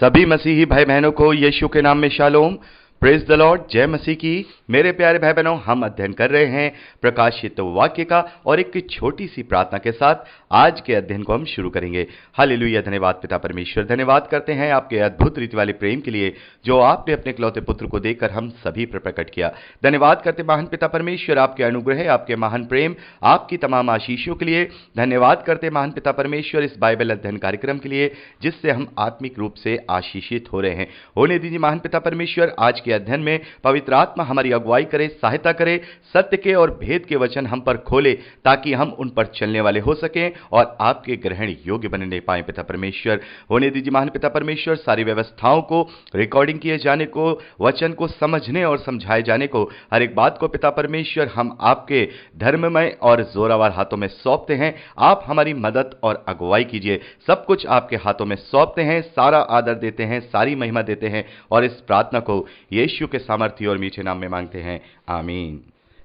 सभी मसीही भाई बहनों को यीशु के नाम में शालोम, प्रेज द लॉर्ड, जय मसीह की। मेरे प्यारे भाई बहनों, हम अध्ययन कर रहे हैं प्रकाशित वाक्य का और एक छोटी सी प्रार्थना के साथ आज के अध्ययन को हम शुरू करेंगे। हालेलुया, धन्यवाद पिता परमेश्वर, धन्यवाद करते हैं आपके अद्भुत रीति वाले प्रेम के लिए जो आपने अपने इकलौते पुत्र को देकर हम सभी पर प्रकट किया। धन्यवाद करते महान पिता परमेश्वर आपके अनुग्रह, आपके महान प्रेम, आपकी तमाम आशीषों के लिए। धन्यवाद करते महान पिता परमेश्वर इस बाइबल अध्ययन कार्यक्रम के लिए जिससे हम आत्मिक रूप से आशीषित हो रहे हैं। होने दीजिए महान पिता परमेश्वर, आज के अध्ययन में पवित्र आत्मा हमारी अगुवाई करे, सहायता करे, सत्य के और भेद के वचन हम पर खोले ताकि हम उन पर चलने वाले हो सकें और आपके ग्रहण योग्य बनने पाए। पिता परमेश्वर, होने दीजिए महान पिता परमेश्वर सारी व्यवस्थाओं को, रिकॉर्डिंग किए जाने को, वचन को समझने और समझाए जाने को, हर एक बात को पिता परमेश्वर हम आपके धर्ममय और जोरावर हाथों में सौंपते हैं। आप हमारी मदद और अगुवाई कीजिए। सब कुछ आपके हाथों में सौंपते हैं, सारा आदर देते हैं, सारी महिमा देते हैं और इस प्रार्थना को यीशु के सामर्थ्य और मीठे नाम में मांगते हैं, आमीन।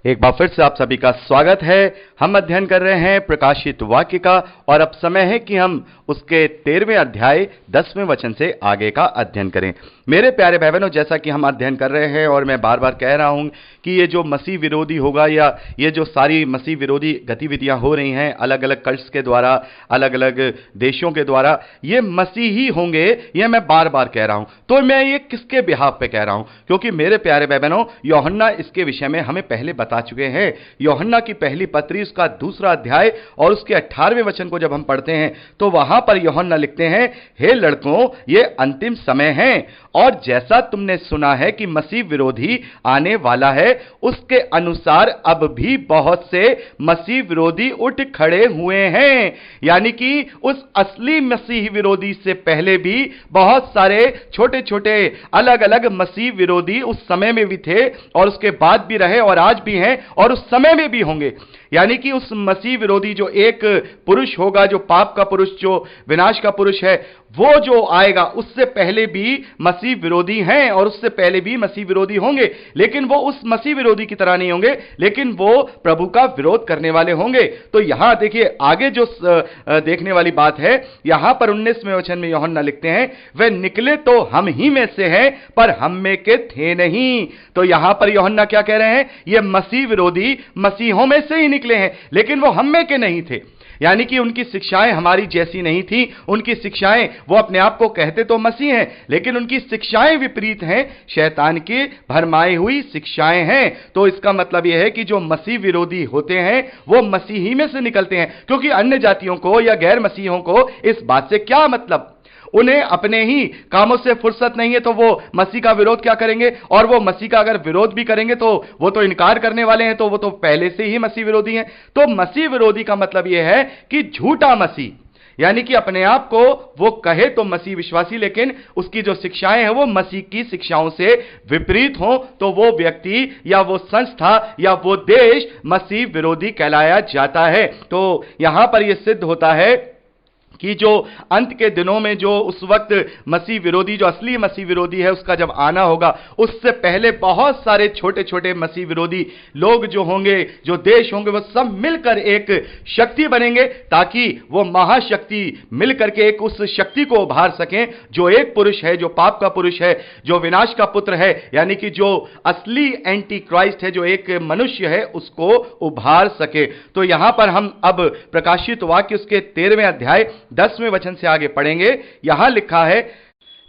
एक बार फिर से आप सभी का स्वागत है। हम अध्ययन कर रहे हैं प्रकाशित वाक्य का और अब समय है कि हम उसके 13वें अध्याय 10वें वचन से आगे का अध्ययन करें। मेरे प्यारे भाई बहनों, जैसा कि हम अध्ययन कर रहे हैं और मैं बार बार कह रहा हूं कि ये जो मसीह विरोधी होगा या ये जो सारी मसीह विरोधी गतिविधियां हो रही हैं अलग अलग कल्ट्स के द्वारा, अलग अलग देशों के द्वारा, ये मसीही होंगे, ये मैं बार बार कह रहा हूं। तो मैं ये किसके बिहाफ पे कह रहा हूं? क्योंकि मेरे प्यारे भाई बहनों, यूहन्ना इसके विषय में हमें पहले बता चुके हैं। यूहन्ना की पहली पत्री उसका 2 अध्याय और उसके 18वें वचन को जब हम पढ़ते हैं तो वहां पर यूहन्ना लिखते हैं, हे लड़कों, ये अंतिम समय है और जैसा तुमने सुना है कि मसीह विरोधी आने वाला है, उसके अनुसार अब भी बहुत से मसीह विरोधी उठ खड़े हुए हैं। यानी कि उस असली मसीह विरोधी से पहले भी बहुत सारे छोटे छोटे अलग अलग मसीह विरोधी उस समय में भी थे और उसके बाद भी रहे और आज भी हैं और उस समय में भी होंगे। यानी कि उस मसीह विरोधी जो एक पुरुष होगा, जो पाप का पुरुष, जो विनाश का पुरुष है, वो जो आएगा उससे पहले भी मसीह विरोधी हैं और उससे पहले भी मसीह विरोधी होंगे। लेकिन वो उस मसीह विरोधी की तरह नहीं होंगे, लेकिन वो प्रभु का विरोध करने वाले होंगे। तो यहां देखिए आगे जो देखने वाली बात है, यहां पर 19वें वचन में यूहन्ना लिखते हैं, वे निकले तो हम ही में से हैं पर हम में के थे नहीं। तो यहां पर यूहन्ना क्या कह रहे हैं? ये मसीह विरोधी मसीहों में से ही निकले हैं, लेकिन वो हम में के नहीं थे। यानी कि उनकी शिक्षाएं हमारी जैसी नहीं थी। उनकी शिक्षाएं, वो अपने आप को कहते तो मसीह हैं, लेकिन उनकी शिक्षाएं विपरीत हैं, शैतान की भरमाई हुई शिक्षाएं हैं। तो इसका मतलब यह है कि जो मसीह विरोधी होते हैं वो मसीही में से निकलते हैं, क्योंकि अन्य जातियों को या गैर मसीहों को इस बात से क्या मतलब? उन्हें अपने ही कामों से फुर्सत नहीं है तो वो मसीह का विरोध क्या करेंगे? और वो मसीह का अगर विरोध भी करेंगे तो वो तो इनकार करने वाले हैं, तो वो तो पहले से ही मसीह विरोधी हैं। तो मसीह विरोधी का मतलब यह है कि झूठा मसीह, यानी कि अपने आप को वो कहे तो मसीह विश्वासी, लेकिन उसकी जो शिक्षाएं हैं वो मसीह की शिक्षाओं से विपरीत हो, तो वो व्यक्ति या वो संस्था या वो देश मसीह विरोधी कहलाया जाता है। तो यहां पर यह सिद्ध होता है कि जो अंत के दिनों में जो उस वक्त मसीह विरोधी, जो असली मसीह विरोधी है, उसका जब आना होगा, उससे पहले बहुत सारे छोटे छोटे मसीह विरोधी लोग जो होंगे, जो देश होंगे, वो सब मिलकर एक शक्ति बनेंगे ताकि वो महाशक्ति मिलकर के एक उस शक्ति को उभार सकें जो एक पुरुष है, जो पाप का पुरुष है, जो विनाश का पुत्र है, यानी कि जो असली एंटी क्राइस्ट है, जो एक मनुष्य है, उसको उभार सके। तो यहां पर हम अब प्रकाशित वाक्य उसके 13वें अध्याय 10वें वचन से आगे पढ़ेंगे। यहां लिखा है,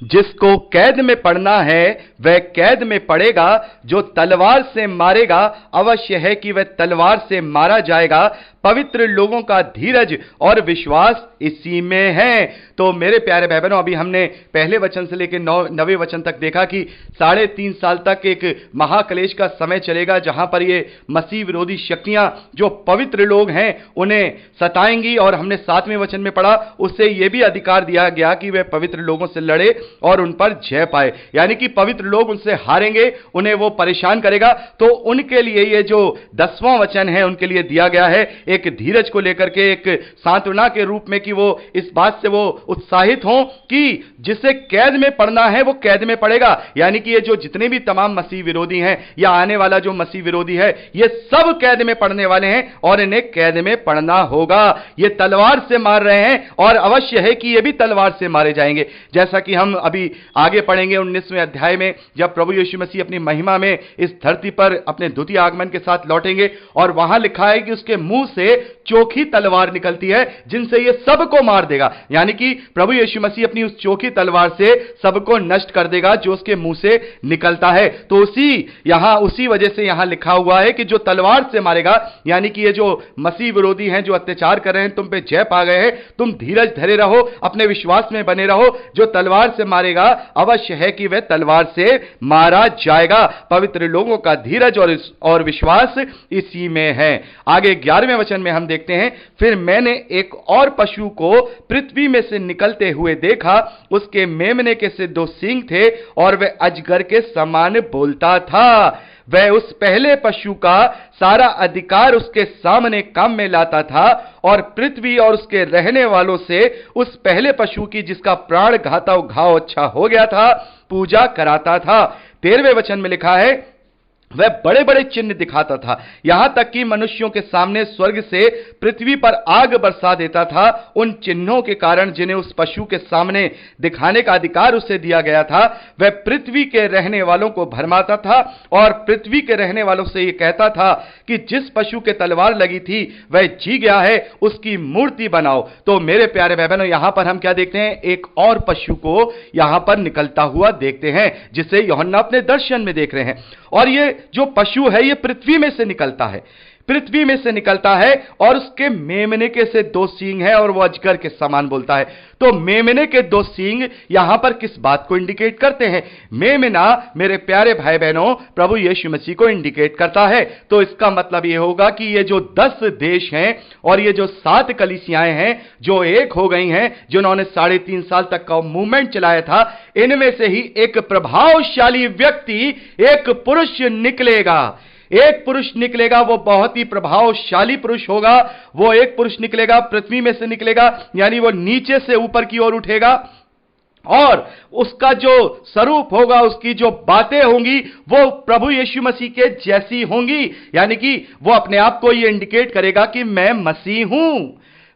जिसको कैद में पड़ना है वह कैद में पड़ेगा, जो तलवार से मारेगा अवश्य है कि वह तलवार से मारा जाएगा। पवित्र लोगों का धीरज और विश्वास इसी में है। तो मेरे प्यारे भाई बहनों, अभी हमने पहले वचन से लेकर 9वें वचन तक देखा कि 3.5 साल तक एक महाक्लेश का समय चलेगा जहां पर ये मसीह विरोधी शक्तियां, जो पवित्र लोग हैं, उन्हें सताएंगी। और हमने 7वें वचन में पढ़ा, उससे यह भी अधिकार दिया गया कि वे पवित्र लोगों से लड़े और उन पर जय पाए, यानी कि पवित्र लोग उनसे हारेंगे, उन्हें वो परेशान करेगा। तो उनके लिए ये जो 10वां वचन है उनके लिए दिया गया है एक धीरज को लेकर के, एक सांत्वना के रूप में, कि वो इस बात से वो उत्साहित हों कि जिसे कैद में पड़ना है वो कैद में पड़ेगा। यानी कि ये जो जितने भी तमाम मसीह विरोधी हैं या आने वाला जो मसीह विरोधी है, ये सब कैद में पड़ने वाले हैं और इन्हें कैद में पड़ना होगा। ये तलवार से मार रहे हैं और अवश्य है कि ये भी तलवार से मारे जाएंगे। जैसा कि हम अभी आगे पढ़ेंगे 19वें अध्याय में, जब प्रभु यीशु मसीह अपनी महिमा में इस धरती पर अपने द्वितीय आगमन के साथ लौटेंगे, और वहां लिखा है कि उसके मुंह से चोखी तलवार निकलती है जिनसे ये सबको मार देगा। यानी कि प्रभु यीशु मसीह अपनी उस चोखी तलवार से सबको नष्ट कर देगा जो उसके मुंह से निकलता है। तो उसी वजह से यहां लिखा हुआ है कि जो तलवार से मारेगा, यानी कि ये जो मसीह विरोधी हैं, जो अत्याचार कर रहे हैं, तुम पे जय पा गए हैं, तुम धीरज धरे रहो, अपने विश्वास में बने रहो। जो तलवार से मारेगा अवश्य है कि वह तलवार से मारा जाएगा। पवित्र लोगों का धीरज और विश्वास इसी में है। आगे 11वें वचन में हम देखते हैं, फिर मैंने एक और पशु को पृथ्वी में से निकलते हुए देखा, उसके मेमने के से 2 सींग थे और वह अजगर के समान बोलता था। वह उस पहले पशु का सारा अधिकार उसके सामने काम में लाता था और पृथ्वी और उसके रहने वालों से उस पहले पशु की, जिसका प्राण घाव अच्छा हो गया था, पूजा कराता था। 13वें वचन में लिखा है, वह बड़े बड़े चिन्ह दिखाता था, यहां तक कि मनुष्यों के सामने स्वर्ग से पृथ्वी पर आग बरसा देता था, उन चिन्हों के कारण जिन्हें उस पशु के सामने दिखाने का अधिकार उसे दिया गया था। वह पृथ्वी के रहने वालों को भरमाता था और पृथ्वी के रहने वालों से यह कहता था कि जिस पशु के तलवार लगी थी वह जी गया है, उसकी मूर्ति बनाओ। तो मेरे प्यारे भाई बहनों, यहां पर हम क्या देखते हैं, एक और पशु को यहां पर निकलता हुआ देखते हैं, जिसे यूहन्ना अपने दर्शन में देख रहे हैं। और ये जो पशु है, ये पृथ्वी में से निकलता है, पृथ्वी में से निकलता है, और उसके मेमने के से 2 सींग है और वह अजगर के समान बोलता है। तो मेमने के 2 सींग यहां पर किस बात को इंडिकेट करते हैं? मेमना मेरे प्यारे भाई बहनों प्रभु यीशु मसीह को इंडिकेट करता है। तो इसका मतलब यह होगा कि ये जो 10 देश हैं और ये जो 7 कलीसियाएं हैं जो एक हो गई हैं, जिन्होंने 3.5 साल तक का मूवमेंट चलाया था, इनमें से ही एक प्रभावशाली व्यक्ति, एक पुरुष निकलेगा। एक पुरुष निकलेगा, वो बहुत ही प्रभावशाली पुरुष होगा। वो एक पुरुष निकलेगा, पृथ्वी में से निकलेगा, यानी वो नीचे से ऊपर की ओर उठेगा, और उसका जो स्वरूप होगा, उसकी जो बातें होंगी, वो प्रभु यीशु मसीह के जैसी होंगी। यानी कि वो अपने आप को ये इंडिकेट करेगा कि मैं मसीह हूं,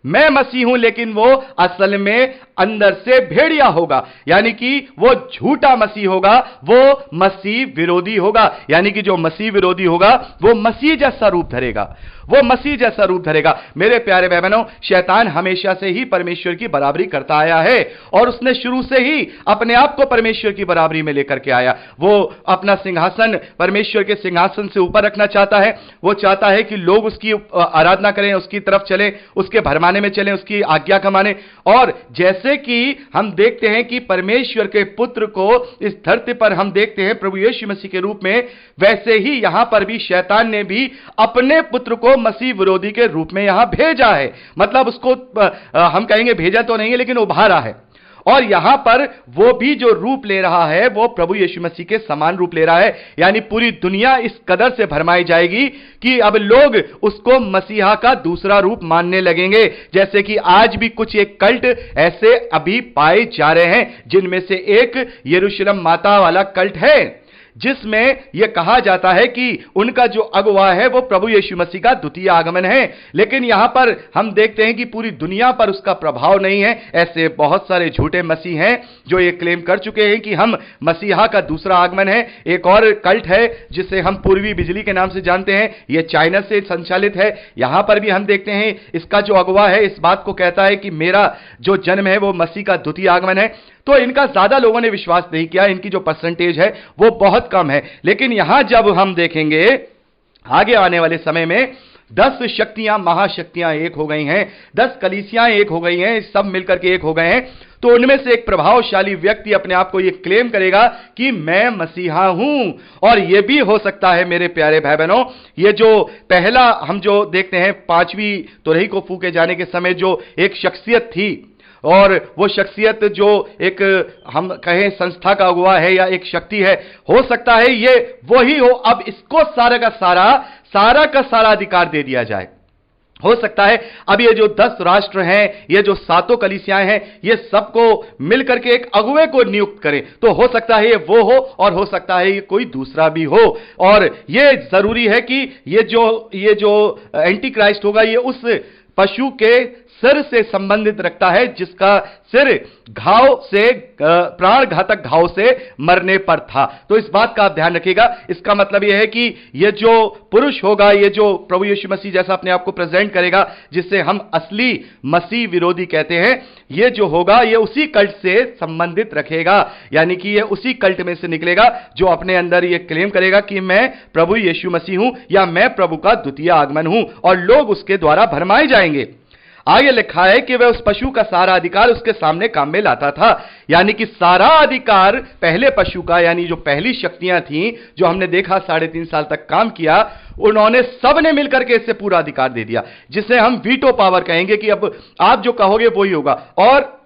मैं मसीह हूं, लेकिन वो असल में अंदर से भेड़िया होगा। यानी कि वो झूठा मसीह होगा, वो मसीह विरोधी होगा। यानी कि जो मसीह विरोधी होगा वो मसीह जैसा रूप धरेगा, वो मसीह जैसा रूप धरेगा। मेरे प्यारे भाई बहनों, शैतान हमेशा से ही परमेश्वर की बराबरी करता आया है, और उसने शुरू से ही अपने आप को परमेश्वर की बराबरी में लेकर के आया। वो अपना सिंहासन परमेश्वर के सिंहासन से ऊपर रखना चाहता है। वो चाहता है कि लोग उसकी आराधना करें, उसकी तरफ चलें, उसके भरमाने में चलें, उसकी आज्ञा का माने। और जैसे कि हम देखते हैं कि परमेश्वर के पुत्र को इस धरती पर हम देखते हैं प्रभु यीशु मसीह के रूप में, वैसे ही यहां पर भी शैतान ने भी अपने पुत्र को मसीह विरोधी के रूप में यहां भेजा है। मतलब उसको हम कहेंगे भेजा तो नहीं है, लेकिन उभारा है। और यहां पर वो भी जो रूप ले रहा है वो प्रभु यीशु मसीह के समान रूप ले रहा है। यानी पूरी दुनिया इस कदर से भरमाई जाएगी कि अब लोग उसको मसीहा का दूसरा रूप मानने लगेंगे। जैसे कि आज भी कुछ एक कल्ट ऐसे अभी पाए जा रहे हैं, जिनमें से एक यरूशलेम माता वाला कल्ट है, जिसमें यह कहा जाता है कि उनका जो अगुवा है वो प्रभु यीशु मसीह का द्वितीय आगमन है। लेकिन यहां पर हम देखते हैं कि पूरी दुनिया पर उसका प्रभाव नहीं है। ऐसे बहुत सारे झूठे मसीह हैं जो ये क्लेम कर चुके हैं कि हम मसीहा का दूसरा आगमन है। एक और कल्ट है जिसे हम पूर्वी बिजली के नाम से जानते हैं, यह चाइना से संचालित है। यहां पर भी हम देखते हैं इसका जो अगुवा है इस बात को कहता है कि मेरा जो जन्म है वो मसीह का द्वितीय आगमन है। तो इनका ज्यादा लोगों ने विश्वास नहीं किया, इनकी जो परसेंटेज है वो बहुत कम है। लेकिन यहां जब हम देखेंगे आगे आने वाले समय में 10 शक्तियां, महाशक्तियां एक हो गई हैं, 10 कलीसियां एक हो गई हैं, सब मिलकर के एक हो गए हैं। तो उनमें से एक प्रभावशाली व्यक्ति अपने आप को यह क्लेम करेगा कि मैं मसीहा हूं। और यह भी हो सकता है मेरे प्यारे भाई बहनों, ये जो पहला हम जो देखते हैं 5वीं तुरही को फूके जाने के समय जो एक शख्सियत थी, और वो शख्सियत जो एक हम कहें संस्था का अगुवा है या एक शक्ति है, हो सकता है ये वही हो। अब इसको सारा का सारा अधिकार दे दिया जाए। हो सकता है अब ये जो 10 राष्ट्र हैं, ये जो 7 कलीसियाएं हैं, ये सबको मिलकर के एक अगुवे को नियुक्त करें। तो हो सकता है ये वो हो, और हो सकता है ये कोई दूसरा भी हो। और ये जरूरी है कि ये जो एंटी क्राइस्ट होगा, ये उस पशु के सिर से संबंधित रखता है, जिसका सिर घाव से, प्राण घातक घाव से मरने पर था। तो इस बात का आप ध्यान रखिएगा। इसका मतलब यह है कि यह जो पुरुष होगा, यह जो प्रभु यीशु मसीह जैसा अपने आप को प्रेजेंट करेगा, जिससे हम असली मसीह विरोधी कहते हैं, यह जो होगा यह उसी कल्ट से संबंधित रखेगा। यानी कि यह उसी कल्ट में से निकलेगा जो अपने अंदर यह क्लेम करेगा कि मैं प्रभु यीशु मसीह हूं या मैं प्रभु का द्वितीय आगमन हूं, और लोग उसके द्वारा भरमाए जाएंगे। आगे लिखा है कि वह उस पशु का सारा अधिकार उसके सामने काम में लाता था। यानी कि सारा अधिकार पहले पशु का, यानी जो पहली शक्तियां थीं जो हमने देखा 3.5 साल तक काम किया, उन्होंने सबने मिलकर के इससे पूरा अधिकार दे दिया, जिसे हम वीटो पावर कहेंगे कि अब आप जो कहोगे वो ही होगा। और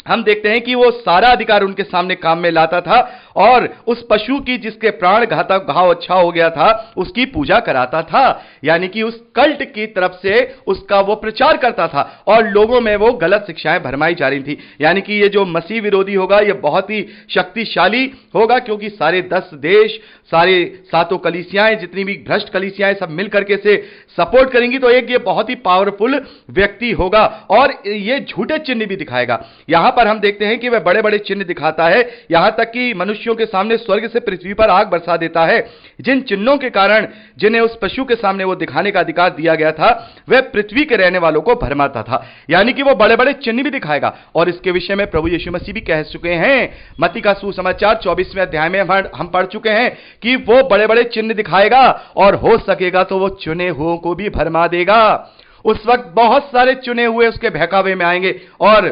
हम देखते हैं कि वो सारा अधिकार उनके सामने काम में लाता था और उस पशु की जिसके प्राण घातक घाव अच्छा हो गया था उसकी पूजा कराता था। यानी कि उस कल्ट की तरफ से उसका वो प्रचार करता था और लोगों में वो गलत शिक्षाएं भरमाई जा रही थी। यानी कि ये जो मसीह विरोधी होगा ये बहुत ही शक्तिशाली होगा, क्योंकि सारे 10 देश, सारे 7 कलीसियाएं, जितनी भी भ्रष्ट कलीसियाएं सब मिलकर के से सपोर्ट करेंगी, तो एक ये बहुत ही पावरफुल व्यक्ति होगा और ये झूठे चिन्ह भी दिखाएगा। यहां पर हम देखते हैं कि वह बड़े बड़े चिन्ह दिखाता है, यहां तक कि मनुष्यों के सामने स्वर्ग से पृथ्वी पर आग बरसा देता है। जिन चिन्हों के कारण जिन्हें उस पशु के सामने वो दिखाने का अधिकार दिया गया था, वह पृथ्वी के रहने वालों को भरमाता था। यानी कि वो बड़े बड़े चिन्ह भी दिखाएगा और इसके विषय में प्रभु यीशु मसीह भी कह चुके हैं। मत्ती का सुसमाचार 24वें अध्याय में हम पढ़ चुके हैं कि वो बड़े बड़े चिन्ह दिखाएगा और हो सकेगा तो वो चुने हुओं को भी भरमा देगा। उस वक्त बहुत सारे चुने हुए उसके बहकावे में आएंगे और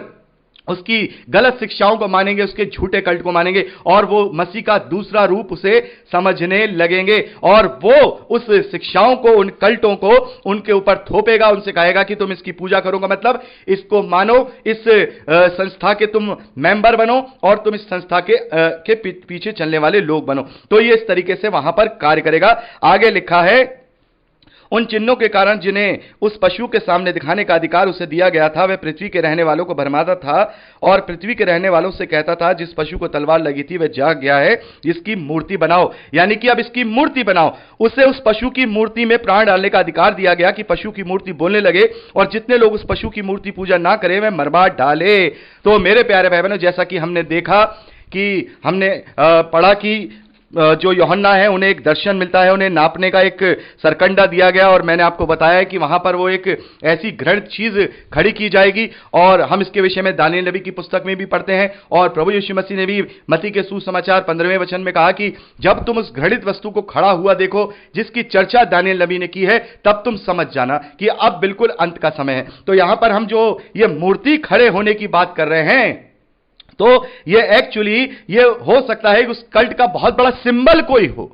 उसकी गलत शिक्षाओं को मानेंगे, उसके झूठे कल्ट को मानेंगे और वो मसीह का दूसरा रूप उसे समझने लगेंगे और वो उस शिक्षाओं को, उन कल्टों को उनके ऊपर थोपेगा, उनसे कहेगा कि तुम इसकी पूजा करोगे, मतलब इसको मानो, इस संस्था के तुम मेंबर बनो और तुम इस संस्था के पीछे चलने वाले लोग बनो। तो ये इस तरीके से वहां पर कार्य करेगा। आगे लिखा है, उन चिन्हों के कारण जिन्हें उस पशु के सामने दिखाने का अधिकार उसे दिया गया था, वह पृथ्वी के रहने वालों को भरमाता था और पृथ्वी के रहने वालों से कहता था, जिस पशु को तलवार लगी थी वह जाग गया है, इसकी मूर्ति बनाओ। यानी कि अब इसकी मूर्ति बनाओ। उसे उस पशु की मूर्ति में प्राण डालने का अधिकार दिया गया कि पशु की मूर्ति बोलने लगे और जितने लोग उस पशु की मूर्ति पूजा ना करें वह मरवा डाले। तो मेरे प्यारे भाई बहनों, जैसा कि हमने देखा कि हमने पढ़ा कि जो यूहन्ना है उन्हें एक दर्शन मिलता है, उन्हें नापने का एक सरकंडा दिया गया और मैंने आपको बताया कि वहां पर वो एक ऐसी घृणित चीज खड़ी की जाएगी और हम इसके विषय में दानियेल नबी की पुस्तक में भी पढ़ते हैं और प्रभु यीशु मसीह ने भी मत्ती के सुसमाचार 15वें वचन में कहा कि जब तुम उस घृणित वस्तु को खड़ा हुआ देखो जिसकी चर्चा दानियेल नबी ने की है, तब तुम समझ जाना कि अब बिल्कुल अंत का समय है। तो यहां पर हम जो ये मूर्ति खड़े होने की बात कर रहे हैं, तो ये एक्चुअली ये हो सकता है कि उस कल्ट का बहुत बड़ा सिंबल कोई हो,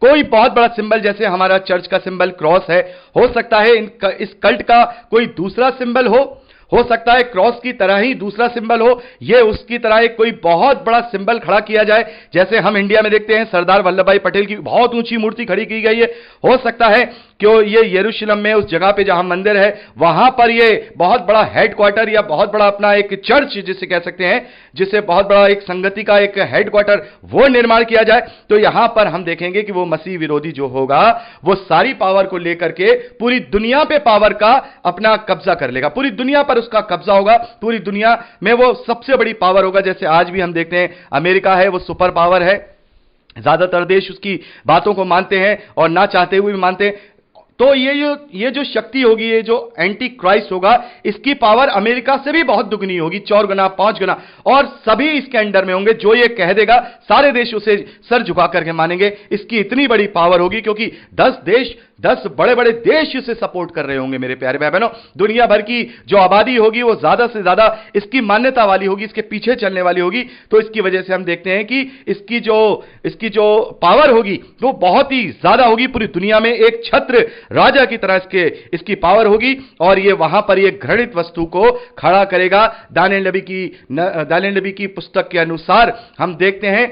कोई बहुत बड़ा सिंबल, जैसे हमारा चर्च का सिंबल क्रॉस है, हो सकता है इस कल्ट का कोई दूसरा सिंबल हो सकता है क्रॉस की तरह ही दूसरा सिंबल हो, ये उसकी तरह एक कोई बहुत बड़ा सिंबल खड़ा किया जाए, जैसे हम इंडिया में देखते हैं सरदार वल्लभ भाई पटेल की बहुत ऊंची मूर्ति खड़ी की गई है। हो सकता है क्यों ये यरूशलेम में उस जगह पे जहां मंदिर है वहां पर ये बहुत बड़ा हेडक्वार्टर या बहुत बड़ा अपना एक चर्च जिसे कह सकते हैं, जिसे बहुत बड़ा एक संगति का एक हेडक्वार्टर वो निर्माण किया जाए। तो यहां पर हम देखेंगे कि वो मसीह विरोधी जो होगा वो सारी पावर को लेकर के पूरी दुनिया पे पावर का अपना कब्जा कर लेगा, पूरी दुनिया पर उसका कब्जा होगा, पूरी दुनिया में वो सबसे बड़ी पावर होगा। जैसे आज भी हम देखते हैं अमेरिका है, वो सुपर पावर है, ज्यादातर देश उसकी बातों को मानते हैं और ना चाहते हुए भी मानते हैं। तो ये जो शक्ति होगी, ये जो एंटी क्राइस्ट होगा, इसकी पावर अमेरिका से भी बहुत दुगनी होगी, 4 गुना 5 गुना, और सभी इसके अंडर में होंगे। जो ये कह देगा सारे देश उसे सर झुका करके मानेंगे। इसकी इतनी बड़ी पावर होगी क्योंकि 10 बड़े बड़े देश इसे सपोर्ट कर रहे होंगे। मेरे प्यारे भाई बहनों, दुनिया भर की जो आबादी होगी वो ज्यादा से ज्यादा इसकी मान्यता वाली होगी, इसके पीछे चलने वाली होगी। तो इसकी वजह से हम देखते हैं कि इसकी जो पावर होगी वो बहुत ही ज्यादा होगी। पूरी दुनिया में एक छत्र राजा की तरह इसकी पावर होगी और ये वहां पर ये घृणित वस्तु को खड़ा करेगा। दानियेल नबी की पुस्तक के अनुसार हम देखते हैं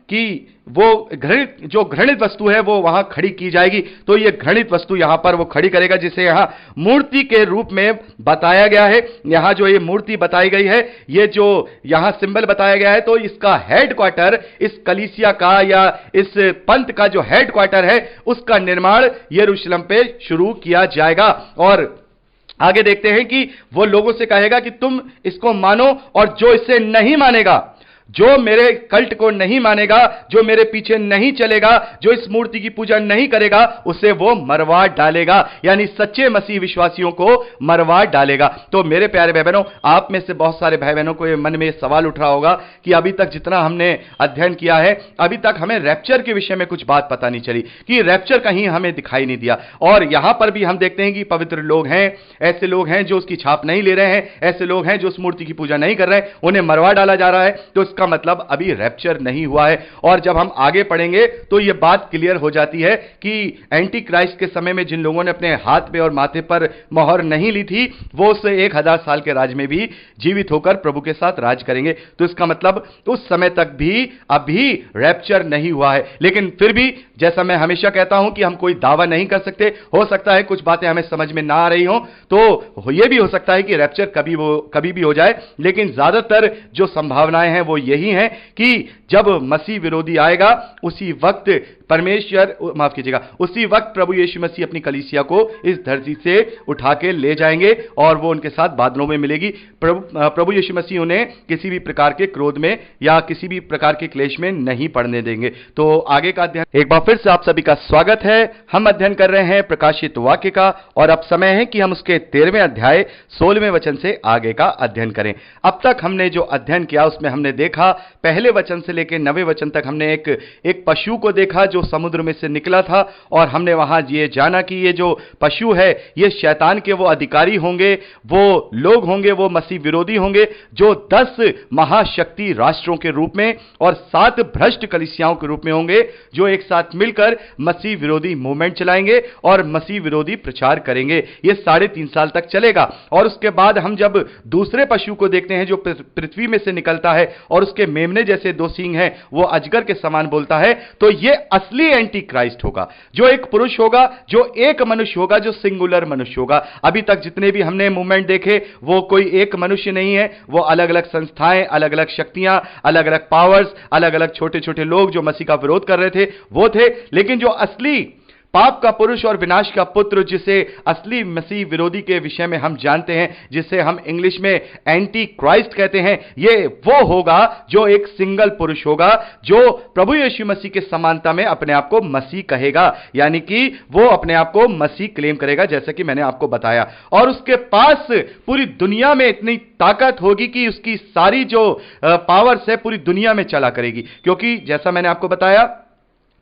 कि वो घृणित वस्तु है वो वहां खड़ी की जाएगी। तो ये घृणित वस्तु यहां पर वो खड़ी करेगा, जिसे यहां मूर्ति के रूप में बताया गया है। यहां जो ये मूर्ति बताई गई है, ये जो यहां सिंबल बताया गया है, तो इसका हेडक्वार्टर, इस कलीसिया का या इस पंथ का जो हेडक्वार्टर है, उसका निर्माण यरूशलेम पे शुरू किया जाएगा। और आगे देखते हैं कि वो लोगों से कहेगा कि तुम इसको मानो, और जो इसे नहीं मानेगा, जो मेरे कल्ट को नहीं मानेगा, जो मेरे पीछे नहीं चलेगा, जो इस मूर्ति की पूजा नहीं करेगा, उसे वो मरवा डालेगा। यानी सच्चे मसीह विश्वासियों को मरवा डालेगा। तो मेरे प्यारे भाई बहनों, आप में से बहुत सारे भाई बहनों को ये मन में सवाल उठ रहा होगा कि अभी तक जितना हमने अध्ययन किया है, अभी तक हमें रैप्चर के विषय में कुछ बात पता नहीं चली, कि रैप्चर कहीं हमें दिखाई नहीं दिया। और यहां पर भी हम देखते हैं कि पवित्र लोग हैं, ऐसे लोग हैं जो उसकी छाप नहीं ले रहे हैं, ऐसे लोग हैं जो उस मूर्ति की पूजा नहीं कर रहे हैं, उन्हें मरवा डाला जा रहा है। तो इसका मतलब अभी रैप्चर नहीं हुआ है। और जब हम आगे पढ़ेंगे तो यह बात क्लियर हो जाती है कि एंटी क्राइस्ट के समय में जिन लोगों ने अपने हाथ पे और माथे पर मोहर नहीं ली थी, वो उस 1000 साल के राज में भी जीवित होकर प्रभु के साथ राज करेंगे। तो इसका मतलब उस समय तक भी अभी रैप्चर नहीं हुआ है। लेकिन फिर भी जैसा मैं हमेशा कहता हूं कि हम कोई दावा नहीं कर सकते। हो सकता है कुछ बातें हमें समझ में ना आ रही हो, तो यह भी हो सकता है कि रैप्चर कभी भी हो जाए। लेकिन ज्यादातर जो संभावनाएं हैं वो यही हैं कि जब मसीह विरोधी आएगा, उसी वक्त उसी वक्त प्रभु यीशु मसीह अपनी कलीसिया को इस धरती से उठा के ले जाएंगे और वो उनके साथ बादलों में मिलेगी। प्रभु यीशु मसीह उन्हें किसी भी प्रकार के क्रोध में या किसी भी प्रकार के क्लेश में नहीं पड़ने देंगे। तो आगे का अध्ययन, एक बार फिर से आप सभी का स्वागत है। हम अध्ययन कर रहे हैं प्रकाशित वाक्य का, और अब समय है कि हम उसके 13वें अध्याय 16वें वचन से आगे का अध्ययन करें। अब तक हमने जो अध्ययन किया उसमें हमने देखा, पहले वचन से लेकर 9वें वचन तक हमने एक पशु को देखा जो समुद्र में से निकला था, और हमने वहां ये जाना कि ये जो पशु है ये शैतान के वो अधिकारी होंगे, वो लोग होंगे, वो मसीह विरोधी होंगे जो 10 महाशक्ति राष्ट्रों के रूप में और 7 भ्रष्ट कलीसियाओं के रूप में होंगे, जो एक साथ मिलकर मसीह विरोधी मूवमेंट चलाएंगे और मसीह विरोधी प्रचार करेंगे। ये 3.5 साल तक चलेगा। और उसके बाद हम जब दूसरे पशु को देखते हैं जो पृथ्वी में से निकलता है और उसके मेमने जैसे 2 सींग हैं, वो अजगर के समान बोलता है, तो ये असली एंटी क्राइस्ट होगा, जो एक पुरुष होगा, जो एक मनुष्य होगा, जो सिंगुलर मनुष्य होगा। अभी तक जितने भी हमने मूवमेंट देखे वो कोई एक मनुष्य नहीं है, वो अलग अलग संस्थाएं, अलग अलग शक्तियां, अलग अलग पावर्स, अलग अलग छोटे छोटे लोग जो मसीह का विरोध कर रहे थे वो थे। लेकिन जो असली पाप का पुरुष और विनाश का पुत्र, जिसे असली मसीह विरोधी के विषय में हम जानते हैं, जिसे हम इंग्लिश में एंटी क्राइस्ट कहते हैं, ये वो होगा जो एक सिंगल पुरुष होगा, जो प्रभु यीशु मसीह के समानता में अपने आप को मसीह कहेगा, यानी कि वो अपने आप को मसीह क्लेम करेगा, जैसे कि मैंने आपको बताया। और उसके पास पूरी दुनिया में इतनी ताकत होगी कि उसकी सारी जो पावर्स है पूरी दुनिया में चला करेगी। क्योंकि जैसा मैंने आपको बताया,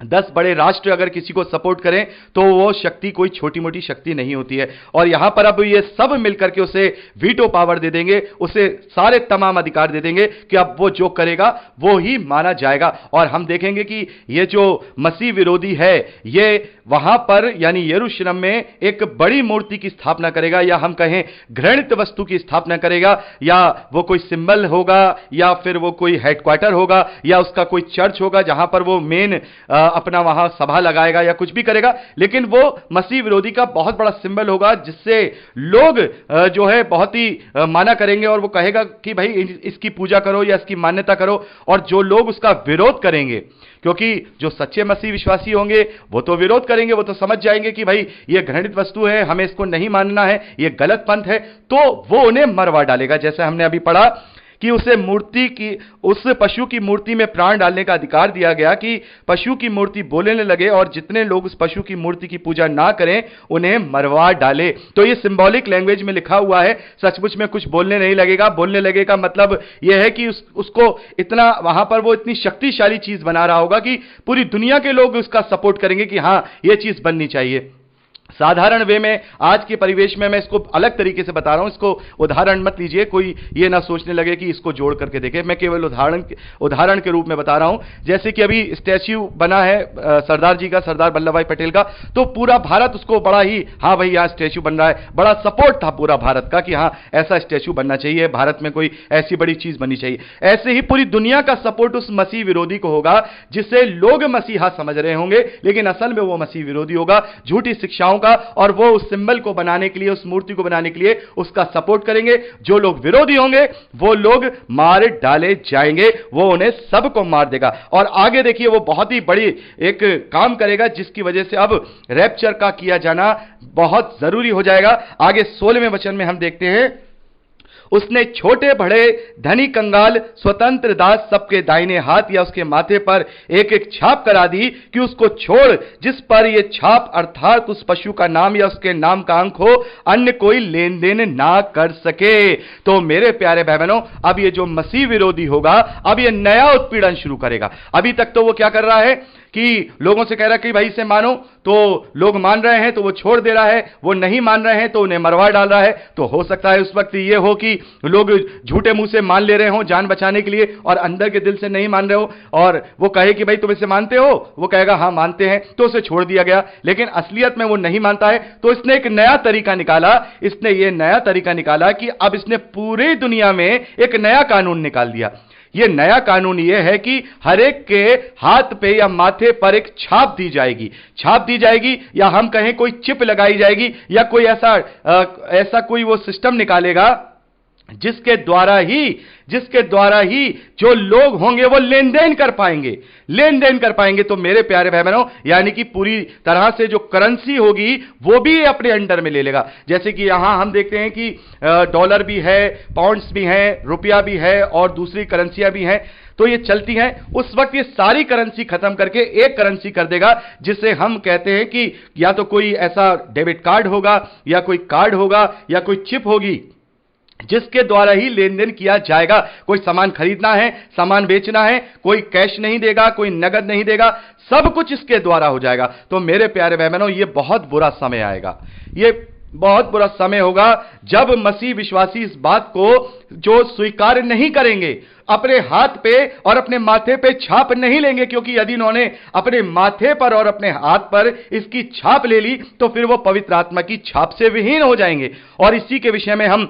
10 बड़े राष्ट्र अगर किसी को सपोर्ट करें तो वो शक्ति कोई छोटी मोटी शक्ति नहीं होती है। और यहां पर अब ये सब मिलकर के उसे वीटो पावर दे देंगे, उसे सारे तमाम अधिकार दे देंगे कि अब वो जो करेगा वो ही माना जाएगा। और हम देखेंगे कि ये जो मसीह विरोधी है, ये वहां पर यानी यरूशलेम में एक बड़ी मूर्ति की स्थापना करेगा, या हम कहें घृणित वस्तु की स्थापना करेगा, या वो कोई सिंबल होगा, या फिर वो कोई हेडक्वार्टर होगा, या उसका कोई चर्च होगा जहां पर वो मेन अपना वहां सभा लगाएगा या कुछ भी करेगा। लेकिन वो मसीह विरोधी का बहुत बड़ा सिंबल होगा, जिससे लोग जो है बहुत ही माना करेंगे, और वो कहेगा कि भाई इसकी पूजा करो या इसकी मान्यता करो। और जो लोग उसका विरोध करेंगे, क्योंकि जो सच्चे मसीह विश्वासी होंगे वो तो विरोध करेंगे, वो तो समझ जाएंगे कि भाई ये घृणित वस्तु है, हमें इसको नहीं मानना है, ये गलत पंथ है, तो वो उन्हें मरवा डालेगा। जैसे हमने अभी पढ़ा कि उस पशु की मूर्ति में प्राण डालने का अधिकार दिया गया, कि पशु की मूर्ति बोलने लगे और जितने लोग उस पशु की मूर्ति की पूजा ना करें उन्हें मरवा डाले। तो ये सिंबॉलिक लैंग्वेज में लिखा हुआ है, सचमुच में कुछ बोलने नहीं लगेगा। बोलने लगेगा मतलब यह है कि उसको इतना वहां पर वो इतनी शक्तिशाली चीज बना रहा होगा कि पूरी दुनिया के लोग उसका सपोर्ट करेंगे कि हां यह चीज बननी चाहिए। साधारण वे में, आज के परिवेश में मैं इसको अलग तरीके से बता रहा हूं, इसको उदाहरण मत लीजिए, कोई ये ना सोचने लगे कि इसको जोड़ करके देखे। मैं केवल उदाहरण के रूप में बता रहा हूं। जैसे कि अभी स्टैच्यू बना है सरदार जी का, सरदार वल्लभ भाई पटेल का, तो पूरा भारत उसको बड़ा ही, हाँ भाई यहां स्टैच्यू बन रहा है, बड़ा सपोर्ट था पूरा भारत का कि हाँ ऐसा स्टैच्यू बनना चाहिए, भारत में कोई ऐसी बड़ी चीज बननी चाहिए। ऐसे ही पूरी दुनिया का सपोर्ट उस मसीह विरोधी को होगा, जिसे लोग मसीहा समझ रहे होंगे, लेकिन असल में वो मसीह विरोधी होगा। झूठी शिक्षाओं का होगा और वो उस सिंबल को बनाने के लिए, उस मूर्ति को बनाने के लिए उसका सपोर्ट करेंगे। जो लोग विरोधी होंगे वो लोग मार डाले जाएंगे, वो उन्हें सबको मार देगा। और आगे देखिए वो बहुत ही बड़ी एक काम करेगा जिसकी वजह से अब रैप्चर का किया जाना बहुत जरूरी हो जाएगा। आगे 16वें वचन में हम देखते हैं, उसने छोटे बड़े धनी कंगाल स्वतंत्र दास सबके दाहिने हाथ या उसके माथे पर एक एक छाप करा दी कि उसको छोड़ जिस पर यह छाप अर्थात उस पशु का नाम या उसके नाम का अंक हो, अन्य कोई लेन देन ना कर सके। तो मेरे प्यारे भाई बहनों, अब ये जो मसीह विरोधी होगा, अब ये नया उत्पीड़न शुरू करेगा। अभी तक तो वो क्या कर रहा है कि लोगों से कह रहा है कि भाई इसे मानो, तो लोग मान रहे हैं तो वो छोड़ दे रहा है, वो नहीं मान रहे हैं तो उन्हें मरवा डाल रहा है। तो हो सकता है उस वक्त ये हो कि लोग झूठे मुंह से मान ले रहे हो जान बचाने के लिए और अंदर के दिल से नहीं मान रहे हो, और वो कहे कि भाई तुम इसे मानते हो, वो कहेगा हाँ मानते हैं, तो उसे छोड़ दिया गया। लेकिन असलियत में वो नहीं मानता है, तो इसने एक नया तरीका निकाला। इसने ये नया तरीका निकाला कि अब इसने पूरी दुनिया में एक नया कानून निकाल दिया। यह नया कानून यह है कि हर एक के हाथ पे या माथे पर एक छाप दी जाएगी, छाप दी जाएगी, या हम कहें कोई चिप लगाई जाएगी, या कोई ऐसा कोई वो सिस्टम निकालेगा जिसके द्वारा ही जो लोग होंगे वो लेन देन कर पाएंगे। तो मेरे प्यारे भाई बहनों, यानी कि पूरी तरह से जो करेंसी होगी वो भी अपने अंडर में ले लेगा। जैसे कि यहां हम देखते हैं कि डॉलर भी है, पाउंड्स भी हैं, रुपया भी है और दूसरी करेंसियां भी हैं, तो ये चलती हैं। उस वक्त ये सारी करेंसी खत्म करके एक करेंसी कर देगा जिसे हम कहते हैं कि या तो कोई ऐसा डेबिट कार्ड होगा, या कोई कार्ड होगा, या कोई चिप होगी जिसके द्वारा ही लेन देन किया जाएगा। कोई सामान खरीदना है, सामान बेचना है, कोई कैश नहीं देगा, कोई नगद नहीं देगा, सब कुछ इसके द्वारा हो जाएगा। तो मेरे प्यारे भाई बहनों, ये बहुत बुरा समय आएगा, ये बहुत बुरा समय होगा जब मसीह विश्वासी इस बात को जो स्वीकार नहीं करेंगे, अपने हाथ पे और अपने माथे पे छाप नहीं लेंगे, क्योंकि यदि उन्होंने अपने माथे पर और अपने हाथ पर इसकी छाप ले ली तो फिर वो पवित्र आत्मा की छाप से विहीन हो जाएंगे। और इसी के विषय में हम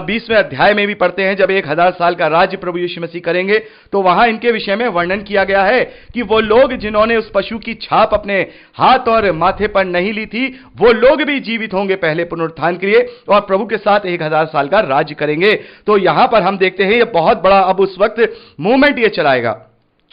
20वें अध्याय में भी पढ़ते हैं, जब 1000 साल का राज्य प्रभु यीशु मसीह करेंगे, तो वहां इनके विषय में वर्णन किया गया है कि वो लोग जिन्होंने उस पशु की छाप अपने हाथ और माथे पर नहीं ली थी, वो लोग भी जीवित होंगे पहले पुनरुत्थान के लिए और प्रभु के साथ 1000 साल का राज्य करेंगे। तो यहां पर हम देखते हैं ये बहुत बड़ा अब उस वक्त मूवमेंट ये चलाएगा,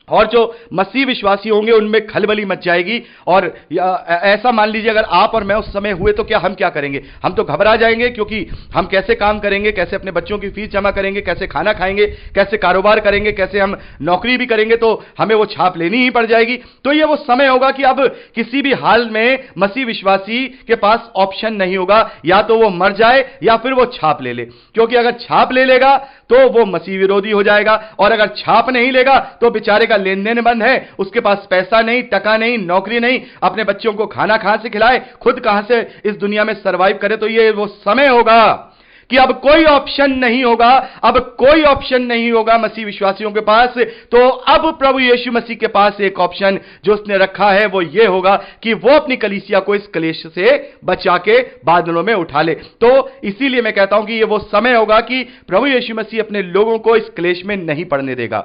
और जो मसीह विश्वासी होंगे उनमें खलबली मच जाएगी। और ऐसा मान लीजिए अगर आप और मैं उस समय हुए तो हम क्या करेंगे? हम तो घबरा जाएंगे, क्योंकि हम कैसे काम करेंगे, कैसे अपने बच्चों की फीस जमा करेंगे, कैसे खाना खाएंगे, कैसे कारोबार करेंगे, कैसे हम नौकरी भी करेंगे, तो हमें वो छाप लेनी ही पड़ जाएगी। तो ये वो समय होगा कि अब किसी भी हाल में मसीह विश्वासी के पास ऑप्शन नहीं होगा, या तो वो मर जाए या फिर वो छाप ले ले। क्योंकि अगर छाप ले लेगा तो वो मसीह विरोधी हो जाएगा, और अगर छाप नहीं लेगा तो बेचारे का लेन देन बंद है, उसके पास पैसा नहीं, टका नहीं, नौकरी नहीं, अपने बच्चों को खाना कहां से खिलाए, खुद कहां से इस दुनिया में सरवाइव करे। तो ये वो समय होगा कि अब कोई ऑप्शन नहीं होगा, अब कोई ऑप्शन नहीं होगा मसीह विश्वासियों के पास। तो अब प्रभु यीशु मसीह के पास एक ऑप्शन जो उसने रखा है वो ये होगा कि वो अपनी कलीसिया को इस क्लेश से बचा के बादलों में उठा ले। तो इसीलिए मैं कहता हूं कि ये वो समय होगा कि प्रभु यीशु मसीह अपने लोगों को इस क्लेश में नहीं पड़ने देगा।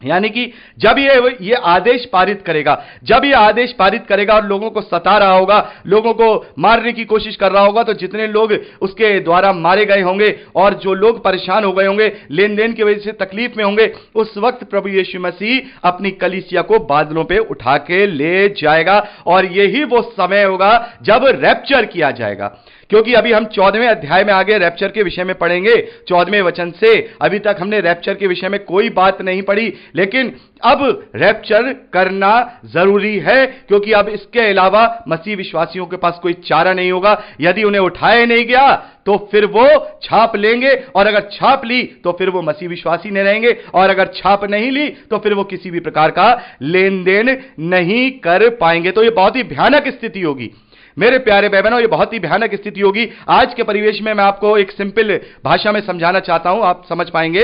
यानी कि जब ये आदेश पारित करेगा, जब ये आदेश पारित करेगा और लोगों को सता रहा होगा, लोगों को मारने की कोशिश कर रहा होगा, तो जितने लोग उसके द्वारा मारे गए होंगे और जो लोग परेशान हो गए होंगे, लेन देन की वजह से तकलीफ में होंगे, उस वक्त प्रभु यीशु मसीह अपनी कलीसिया को बादलों पे उठा के ले जाएगा। और यही वो समय होगा जब रैप्चर किया जाएगा। क्योंकि अभी हम 14वें अध्याय में आगे रैप्चर के विषय में पढ़ेंगे, 14वें वचन से। अभी तक हमने रैप्चर के विषय में कोई बात नहीं पढ़ी, लेकिन अब रैप्चर करना जरूरी है, क्योंकि अब इसके अलावा मसीह विश्वासियों के पास कोई चारा नहीं होगा। यदि उन्हें उठाया नहीं गया तो फिर वो छाप लेंगे, और अगर छाप ली तो फिर वो मसीह विश्वासी नहीं रहेंगे, और अगर छाप नहीं ली तो फिर वो किसी भी प्रकार का लेन देन नहीं कर पाएंगे। तो ये बहुत ही भयानक स्थिति होगी मेरे प्यारे भाई बहनों, ये बहुत ही भयानक स्थिति होगी। आज के परिवेश में मैं आपको एक सिंपल भाषा में समझाना चाहता हूं, आप समझ पाएंगे।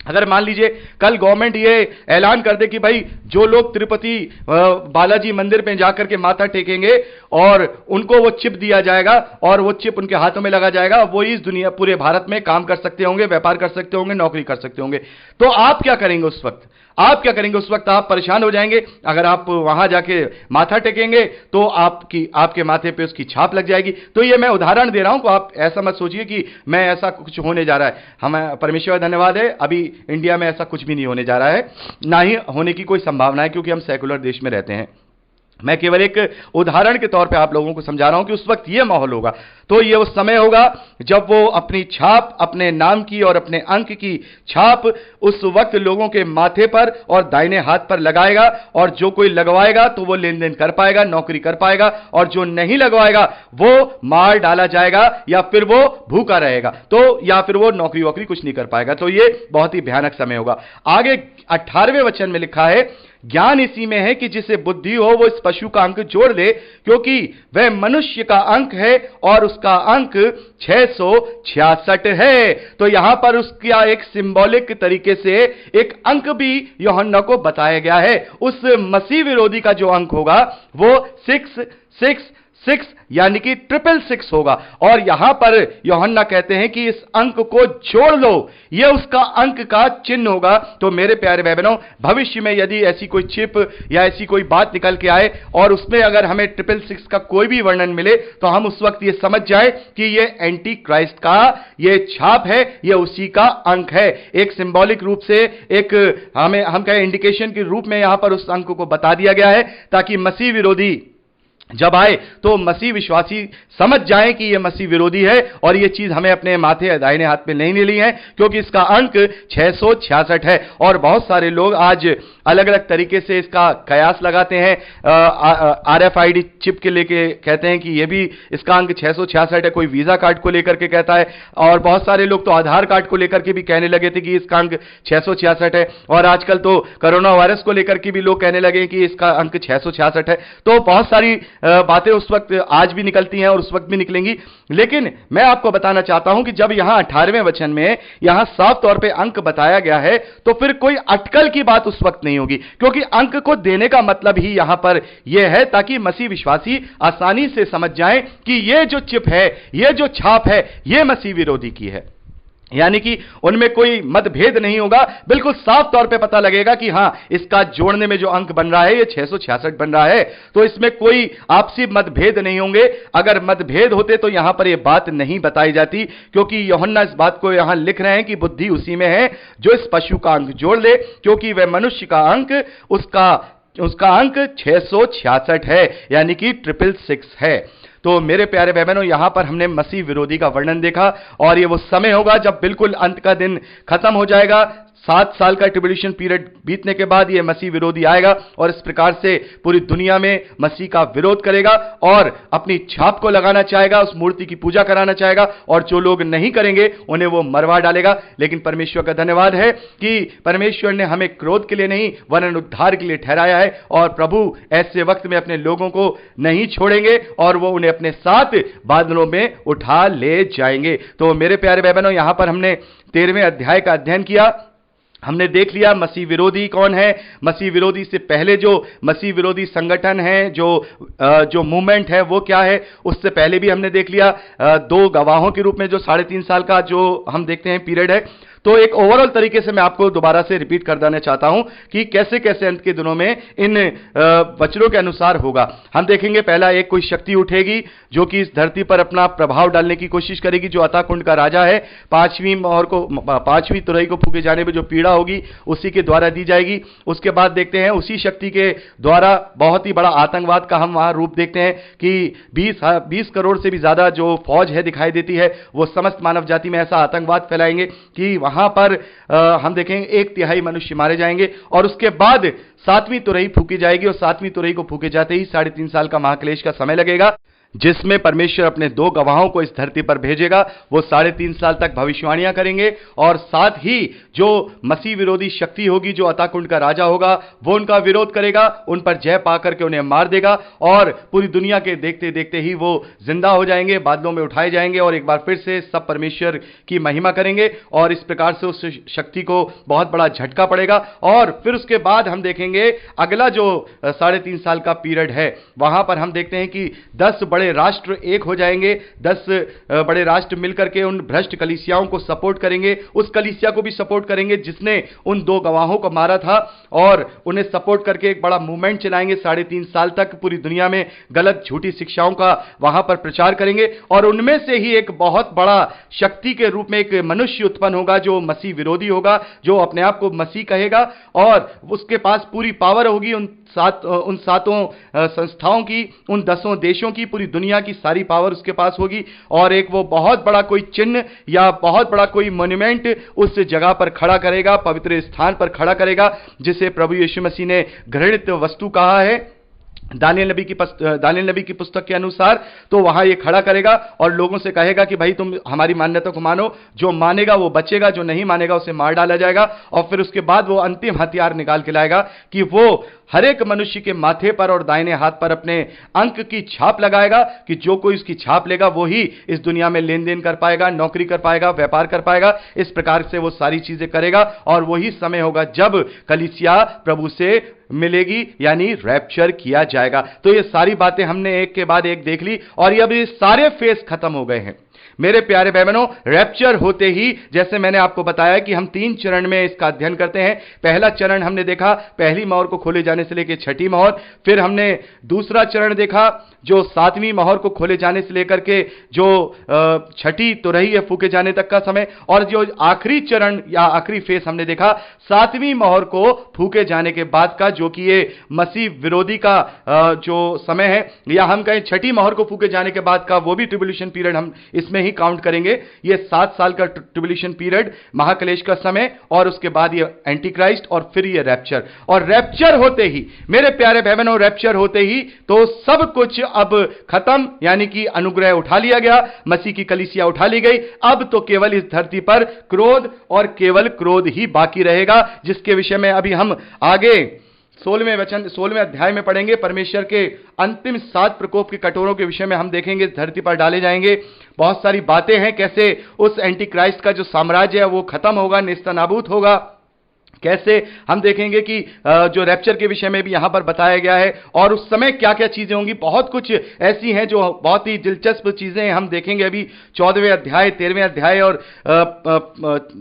अगर मान लीजिए कल गवर्नमेंट ये ऐलान कर दे कि भाई जो लोग तिरुपति बालाजी मंदिर पे जाकर के माथा टेकेंगे और उनको वो चिप दिया जाएगा और वो चिप उनके हाथों में लगा जाएगा, वो इस दुनिया पूरे भारत में काम कर सकते होंगे, व्यापार कर सकते होंगे, नौकरी कर सकते होंगे, तो आप क्या करेंगे उस वक्त? आप क्या करेंगे? उस वक्त आप परेशान हो जाएंगे। अगर आप वहां जाके माथा टेकेंगे तो आपके माथे पे उसकी छाप लग जाएगी। तो ये मैं उदाहरण दे रहा हूं, आप ऐसा मत सोचिए कि मैं ऐसा कुछ होने जा रहा है। हम परमेश्वर का धन्यवाद है, अभी इंडिया में ऐसा कुछ भी नहीं होने जा रहा है, ना ही होने की कोई संभावना है, क्योंकि हम सेकुलर देश में रहते हैं। मैं केवल एक उदाहरण के तौर पे आप लोगों को समझा रहा हूं कि उस वक्त यह माहौल होगा। तो यह उस समय होगा जब वो अपनी छाप, अपने नाम की और अपने अंक की छाप उस वक्त लोगों के माथे पर और दाहिने हाथ पर लगाएगा, और जो कोई लगवाएगा तो वो लेन देन कर पाएगा, नौकरी कर पाएगा, और जो नहीं लगवाएगा वो मार डाला जाएगा, या फिर वो भूखा रहेगा, तो या फिर वो नौकरी वोकरी कुछ नहीं कर पाएगा। तो ये बहुत ही भयानक समय होगा। आगे 18वें वचन में लिखा है, ज्ञान इसी में है कि जिसे बुद्धि हो वो इस पशु का अंक जोड़ ले, क्योंकि वह मनुष्य का अंक है और उसका अंक 666 है। तो यहां पर उसका एक सिंबॉलिक तरीके से एक अंक भी यूहन्ना को बताया गया है। उस मसीह विरोधी का जो अंक होगा वो 666 यानी कि 666 होगा। और यहां पर यूहन्ना कहते हैं कि इस अंक को जोड़ लो, यह उसका अंक का चिन्ह होगा। तो मेरे प्यारे भाई बहनों, भविष्य में यदि ऐसी कोई चिप या ऐसी कोई बात निकल के आए और उसमें अगर हमें 666 का कोई भी वर्णन मिले, तो हम उस वक्त यह समझ जाए कि यह एंटी क्राइस्ट का यह छाप है, यह उसी का अंक है। एक सिंबॉलिक रूप से, एक हम कहें इंडिकेशन के रूप में यहां पर उस अंक को बता दिया गया है, ताकि मसीह विरोधी जब आए तो मसीह विश्वासी समझ जाएं कि यह मसीह विरोधी है, और यह चीज हमें अपने माथे दाहिने हाथ पे नहीं लेनी है, क्योंकि इसका अंक 666 है। और बहुत सारे लोग आज अलग अलग तरीके से इसका कयास लगाते हैं, RFID चिप के लेके कहते हैं कि यह भी इसका अंक 666 है, कोई वीजा कार्ड को लेकर के कहता है, और बहुत सारे लोग तो आधार कार्ड को लेकर के भी कहने लगे थे कि इसका अंक 666 है, और आजकल तो कोरोना वायरस को लेकर के भी लोग कहने लगे कि इसका अंक 666 है। तो बहुत सारी बातें उस वक्त आज भी निकलती हैं और उस वक्त भी निकलेंगी। लेकिन मैं आपको बताना चाहता हूं कि जब यहां 18वें वचन में यहां साफ तौर पे अंक बताया गया है, तो फिर कोई अटकल की बात उस वक्त नहीं होगी, क्योंकि अंक को देने का मतलब ही यहां पर यह है ताकि मसीह विश्वासी आसानी से समझ जाएं कि यह जो चिप है, यह जो छाप है, यह मसीह विरोधी की है। यानी कि उनमें कोई मतभेद नहीं होगा, बिल्कुल साफ तौर पे पता लगेगा कि हां, इसका जोड़ने में जो अंक बन रहा है ये 666 बन रहा है। तो इसमें कोई आपसी मतभेद नहीं होंगे। अगर मतभेद होते तो यहां पर यह बात नहीं बताई जाती, क्योंकि यूहन्ना इस बात को यहां लिख रहे हैं कि बुद्धि उसी में है जो इस पशु का अंक जोड़ ले, क्योंकि वह मनुष्य का अंक उसका अंक 666 है, यानी कि 666 है। तो मेरे प्यारे भाई बहनों, यहां पर हमने मसीह विरोधी का वर्णन देखा, और ये वो समय होगा जब बिल्कुल अंत का दिन खत्म हो जाएगा। 7 साल का ट्रिब्यूलेशन पीरियड बीतने के बाद यह मसीह विरोधी आएगा और इस प्रकार से पूरी दुनिया में मसीह का विरोध करेगा और अपनी छाप को लगाना चाहेगा, उस मूर्ति की पूजा कराना चाहेगा, और जो लोग नहीं करेंगे उन्हें वो मरवा डालेगा। लेकिन परमेश्वर का धन्यवाद है कि परमेश्वर ने हमें क्रोध के लिए नहीं वरन उद्धार के लिए ठहराया है, और प्रभु ऐसे वक्त में अपने लोगों को नहीं छोड़ेंगे और वो उन्हें अपने साथ बादलों में उठा ले जाएंगे। तो मेरे प्यारे भाई बहनों, यहां पर हमने 13वें अध्याय का अध्ययन किया। हमने देख लिया मसीह विरोधी कौन है। मसीह विरोधी से पहले जो मसीह विरोधी संगठन है, जो मूवमेंट है, वो क्या है। उससे पहले भी हमने देख लिया 2 गवाहों के रूप में जो 3.5 साल का जो हम देखते हैं पीरियड है। तो एक ओवरऑल तरीके से मैं आपको दोबारा से रिपीट कर देना चाहता हूं कि कैसे कैसे अंत के दिनों में इन वचनों के अनुसार होगा। हम देखेंगे पहला, एक कोई शक्ति उठेगी जो कि इस धरती पर अपना प्रभाव डालने की कोशिश करेगी, जो अतः कुंड का राजा है। 5वीं तुरही को फूके जाने पर जो पीड़ा होगी उसी के द्वारा दी जाएगी। उसके बाद देखते हैं उसी शक्ति के द्वारा बहुत ही बड़ा आतंकवाद का हम वहां रूप देखते हैं कि 20 करोड़ से भी ज्यादा जो फौज है दिखाई देती है, वो समस्त मानव जाति में ऐसा आतंकवाद फैलाएंगे कि वहां पर हम देखेंगे 1/3 मनुष्य मारे जाएंगे। और उसके बाद 7वीं तुरही फूकी जाएगी, और 7वीं तुरही को फूके जाते ही 3.5 साल का महाक्लेश का समय लगेगा, जिसमें परमेश्वर अपने 2 गवाहों को इस धरती पर भेजेगा। वो 3.5 साल तक भविष्यवाणियां करेंगे, और साथ ही जो मसीह विरोधी शक्ति होगी, जो अतः कुंड का राजा होगा, वो उनका विरोध करेगा, उन पर जय पाकर के उन्हें मार देगा, और पूरी दुनिया के देखते देखते ही वो जिंदा हो जाएंगे, बादलों में उठाए जाएंगे, और एक बार फिर से सब परमेश्वर की महिमा करेंगे। और इस प्रकार से उस शक्ति को बहुत बड़ा झटका पड़ेगा। और फिर उसके बाद हम देखेंगे अगला जो 3.5 साल का पीरियड है, वहां पर हम देखते हैं कि 10 बड़े बड़े राष्ट्र एक हो जाएंगे, 10 बड़े राष्ट्र मिलकर के उन भ्रष्ट कलीसियाओं को सपोर्ट करेंगे, उस कलीसिया को भी सपोर्ट करेंगे जिसने उन 2 गवाहों को मारा था, और उन्हें सपोर्ट करके एक बड़ा मूवमेंट चलाएंगे 3.5 साल तक पूरी दुनिया में गलत झूठी शिक्षाओं का वहां पर प्रचार करेंगे, और उनमें से ही एक बहुत बड़ा शक्ति के रूप में एक मनुष्य उत्पन्न होगा जो मसीह विरोधी होगा, जो अपने आप को मसीह कहेगा, और उसके पास पूरी पावर होगी उन 7 संस्थाओं की, उन 10 देशों की, पूरी दुनिया की सारी पावर उसके पास होगी, और एक वो बहुत बड़ा कोई चिन्ह या बहुत बड़ा कोई मॉन्यूमेंट उस जगह पर खड़ा करेगा, पवित्र स्थान पर खड़ा करेगा, जिसे प्रभु यीशु मसीह ने घृणित वस्तु कहा है दानियल नबी की पुस्तक के अनुसार। तो वहां ये खड़ा करेगा और लोगों से कहेगा कि भाई तुम हमारी मान्यता को मानो, जो मानेगा वो बचेगा, जो नहीं मानेगा उसे मार डाला जाएगा। और फिर उसके बाद वो अंतिम हथियार निकाल के लाएगा कि वो हर एक मनुष्य के माथे पर और दाहिने हाथ पर अपने अंक की छाप लगाएगा, कि जो कोई उसकी छाप लेगा वो ही इस दुनिया में लेन देन कर पाएगा, नौकरी कर पाएगा, व्यापार कर पाएगा। इस प्रकार से वो सारी चीजें करेगा, और वही समय होगा जब कलीसिया प्रभु से मिलेगी, यानी रैप्चर किया जाएगा। तो ये सारी बातें हमने एक के बाद एक देख ली, और ये अब ये सारे फेस खत्म हो गए हैं मेरे प्यारे भाई बहनों। रैप्चर होते ही, जैसे मैंने आपको बताया कि हम 3 चरण में इसका अध्ययन करते हैं। पहला चरण हमने देखा पहली मोहर को खोले जाने से लेकर 6ठी मोहर, फिर हमने दूसरा चरण देखा जो 7वीं मोहर को खोले जाने से लेकर के जो 6ठी तो रही है फूके जाने तक का समय, और जो आखिरी चरण या आखिरी फेस हमने देखा 7वीं मोहर को फूके जाने के बाद का, जो कि ये मसीह विरोधी का जो समय है, या हम कहें 6ठी मोहर को फूके जाने के बाद का वो भी ट्रिब्यूलेशन पीरियड हम इसमें ही काउंट करेंगे। ये 7 साल का ट्रिब्यूलेशन पीरियड, महाक्लेश का समय, और उसके बाद ये एंटी क्राइस्ट, और फिर ये रैप्चर। और रैप्चर होते ही मेरे प्यारे भाई बहनों, रैप्चर होते ही तो सब कुछ अब खत्म, यानी कि अनुग्रह उठा लिया गया, मसीह की कलीसिया उठा ली गई। अब तो केवल इस धरती पर क्रोध और केवल क्रोध ही बाकी रहेगा, जिसके विषय में अभी हम आगे 16वें अध्याय में पढ़ेंगे। परमेश्वर के अंतिम 7 प्रकोप के कटोरों के विषय में हम देखेंगे, इस धरती पर डाले जाएंगे। बहुत सारी बातें हैं, कैसे उस एंटी क्राइस्ट का जो साम्राज्य है वो खत्म होगा, नेस्तनाबूत होगा। कैसे हम देखेंगे कि जो रैप्चर के विषय में भी यहां पर बताया गया है, और उस समय क्या क्या चीजें होंगी। बहुत कुछ ऐसी हैं जो बहुत ही दिलचस्प चीजें हम देखेंगे अभी 14वें अध्याय, 13वें अध्याय, और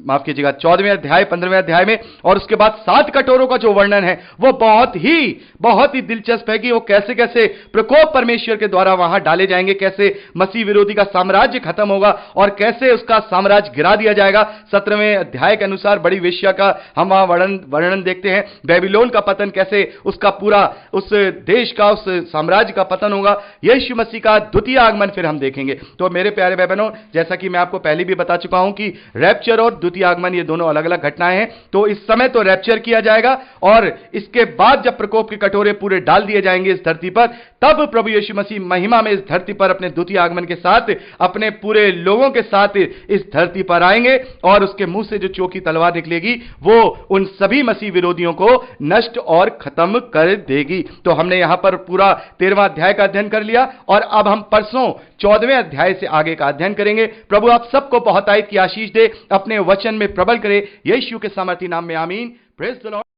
माफ कीजिएगा 14वें अध्याय, 15वें अध्याय में। और उसके बाद 7 कटोरों का जो वर्णन है वो बहुत ही दिलचस्प है कि वो कैसे कैसे प्रकोप परमेश्वर के द्वारा वहां डाले जाएंगे, कैसे मसीह विरोधी का साम्राज्य खत्म होगा और कैसे उसका साम्राज्य गिरा दिया जाएगा। 17वें अध्याय के अनुसार बड़ी वेश्या का हम वर्णन देखते हैं, बेबीलोन का पतन, कैसे उसका पूरा उस देश का, उस साम्राज्य का पतन होगा। यीशु मसीह का द्वितीय आगमन फिर हम देखेंगे। तो मेरे प्यारे भाई बहनों, जैसा कि मैं आपको पहले भी बता चुका हूं कि रैप्चर और द्वितीय आगमन ये दोनों अलग अलग घटनाएं हैं। तो इस समय तो रैप्चर किया जाएगा, और इसके बाद जब प्रकोप के कटोरे पूरे डाल दिए जाएंगे इस धरती पर, तब प्रभु यीशु मसीह महिमा में इस धरती पर अपने द्वितीय आगमन के साथ, अपने पूरे लोगों के साथ इस धरती पर आएंगे, और उसके मुंह से जो चोखी तलवार निकलेगी वो उन सभी मसीह विरोधियों को नष्ट और खत्म कर देगी। तो हमने यहां पर पूरा 13वां अध्याय का अध्ययन कर लिया, और अब हम परसों 14वें अध्याय से आगे का अध्ययन करेंगे। प्रभु आप सबको बहुत आयत की आशीष दे, अपने वचन में प्रबल करे, यीशु के सामर्थी नाम में आमीन। Praise the Lord.